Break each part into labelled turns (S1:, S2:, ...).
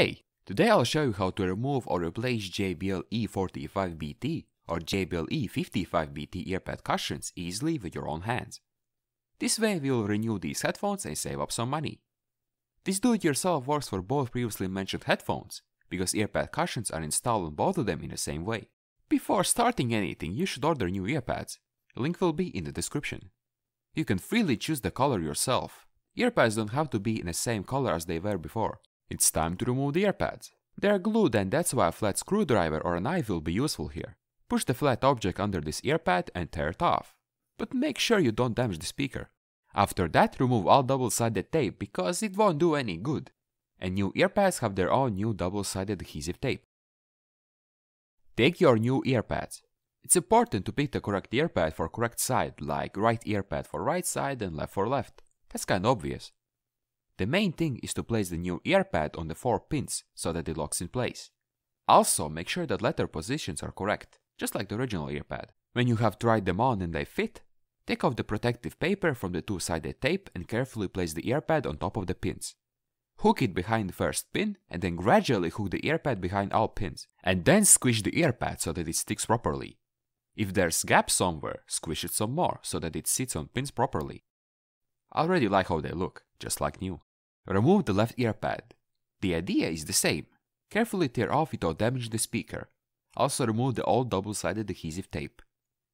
S1: Hey! Today I'll show you how to remove or replace JBL E45bt or JBL E55bt earpad cushions easily with your own hands. This way we will renew these headphones and save up some money. This do-it-yourself works for both previously mentioned headphones, because earpad cushions are installed on both of them in the same way. Before starting anything, you should order new earpads. A link will be in the description. You can freely choose the color yourself. Earpads don't have to be in the same color as they were before. It's time to remove the earpads. They are glued, and that's why a flat screwdriver or a knife will be useful here. Push the flat object under this earpad and tear it off. But make sure you don't damage the speaker. After that, remove all double-sided tape because it won't do any good. And new earpads have their own new double-sided adhesive tape. Take your new earpads. It's important to pick the correct earpad for correct side, like right earpad for right side and left for left. That's kinda obvious. The main thing is to place the new earpad on the 4 pins so that it locks in place. Also, make sure that letter positions are correct, just like the original earpad. When you have tried them on and they fit, take off the protective paper from the 2-sided tape and carefully place the earpad on top of the pins. Hook it behind the first pin and then gradually hook the earpad behind all pins, and then squish the earpad so that it sticks properly. If there's gap somewhere, squish it some more so that it sits on pins properly. I already like how they look, just like new. Remove the left earpad. The idea is the same. Carefully tear off without damaging the speaker. Also remove the old double-sided adhesive tape.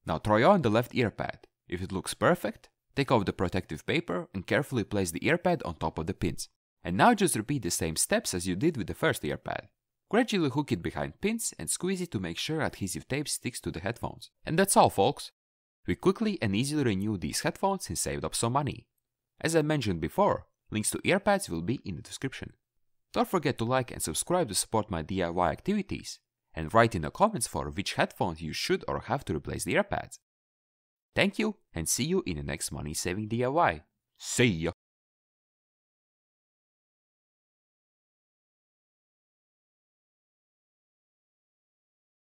S1: Now try on the left earpad. If it looks perfect, take off the protective paper and carefully place the earpad on top of the pins. And now just repeat the same steps as you did with the first earpad. Gradually hook it behind pins and squeeze it to make sure adhesive tape sticks to the headphones. And that's all, folks. We quickly and easily renewed these headphones and saved up some money. As I mentioned before, links to earpads will be in the description. Don't forget to like and subscribe to support my DIY activities, and write in the comments for which headphones you should or have to replace the earpads. Thank you, and see you in the next money-saving DIY. See ya!